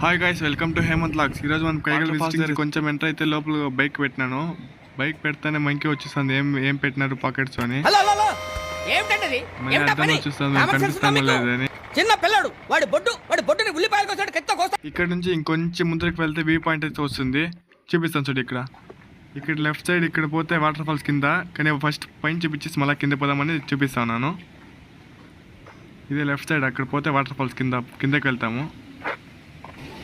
Hi guys, welcome to Hemanth logs. ఈరోజు మనం Kaigal visiting కొంచెం ఎంటర్ అయితే లోపల బైక్ పెట్టినాను. బైక్ పెడితేనే మంకి వచ్చేస్తుంది. ఏం పెట్టినారు పాకెట్స్ అని కనిపిస్తాను లేదని. ఇక్కడ నుంచి ఇంకొంచెం ముందరికి వెళ్తే వ్యూ పాయింట్ అయితే వస్తుంది. చూపిస్తాను చూడు. ఇక్కడ లెఫ్ట్ సైడ్ ఇక్కడ పోతే వాటర్ ఫాల్స్ కింద, కానీ ఫస్ట్ పైన చూపించేసి మళ్ళీ కింద పోదామని చూపిస్తాను. ఇదే లెఫ్ట్ సైడ్, అక్కడ పోతే వాటర్ ఫాల్స్ కిందకి వెళ్తాము.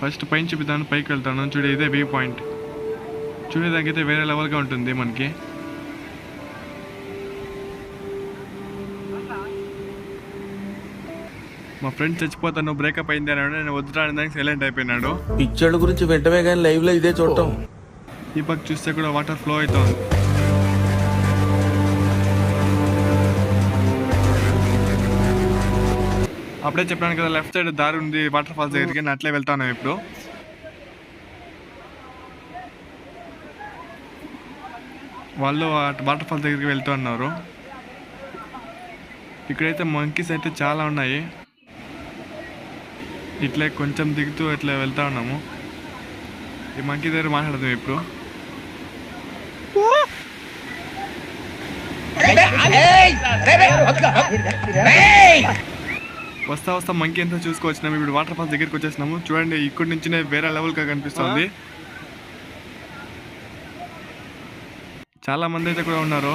ఫస్ట్ పైన చూపిస్తాను, పైకి వెళ్తాను. చూడు, ఇదే వ్యూ పాయింట్. చూడేదానికైతే వేరే లెవెల్గా ఉంటుంది మనకి. మా ఫ్రెండ్ చచ్చిపోతాను, బ్రేకప్ అయింది అని నేను వద్దురానికి సైలెంట్ అయిపోయినాడు. పిక్చర్ల గురించి వెంటనే కానీ లైవ్ లో ఇదే చూడటం. ఈ పక్క చూస్తే కూడా వాటర్ ఫ్లో అవుతుంది. అప్పుడే చెప్పాను కదా, లెఫ్ట్ సైడ్ దారి ఉంది వాటర్ ఫాల్స్ దగ్గరికి. నేను అట్లే వెళ్తాను. ఇప్పుడు వాళ్ళు వాటర్ ఫాల్స్ దగ్గరికి వెళ్తూ ఉన్నారు. ఇక్కడైతే మంకీస్ అయితే చాలా ఉన్నాయి. ఇట్లే కొంచెం దిగుతూ ఇట్లా వెళ్తా ఉన్నాము. ఈ మంకీ దగ్గర మాట్లాడదాం ఇప్పుడు. వస్తా మంకీ ఎంత చూసుకొచ్చినాము. ఇప్పుడు వాటర్ ఫాల్స్ దగ్గరికి వచ్చేసినాము. చూడండి, ఇక్కడి నుంచి వేరే లెవెల్గా కనిపిస్తుంది. చాలా మంది అయితే కూడా ఉన్నారు.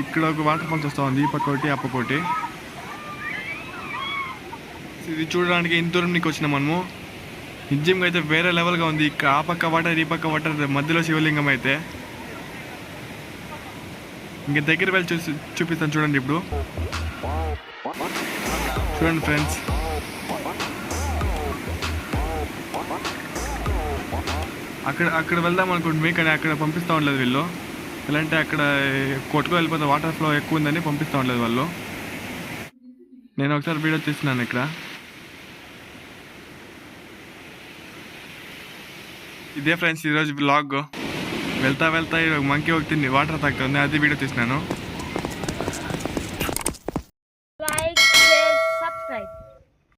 ఇక్కడ ఒక వాటర్ ఫాల్స్ వస్తూ ఉంది, ఈ పక్క ఒకటి ఆ పక్క ఒకటి. ఇది చూడడానికి ఇంత దూరం నీకు వచ్చినాం మనము. నిజంగా అయితే వేరే లెవెల్గా ఉంది. ఇక్కడ ఆ పక్క వాటర్ ఈ పక్క వాటర్, మధ్యలో శివలింగం అయితే. ఇంక దగ్గర వెళ్ళి చూపిస్తాను చూడండి. ఇప్పుడు చూడండి ఫ్రెండ్స్, అక్కడ వెళ్దాం అనుకుంటుంది, కానీ అక్కడ పంపిస్తూ ఉండలేదు వీళ్ళు. ఎలా అంటే అక్కడ కొట్టుకు వెళ్ళిపోతే వాటర్ ఫ్లో ఎక్కువ ఉందని పంపిస్తూ ఉండలేదు వాళ్ళు. నేను ఒకసారి వీడియో తీస్తున్నాను ఇక్కడ. ఇదే ఫ్రెండ్స్ ఈరోజు వ్లాగ్. వెళ్తా ఈరోజు మంకీ ఒకటి వాటర్ తాగుతుంది, అది వీడియో తీసినాను.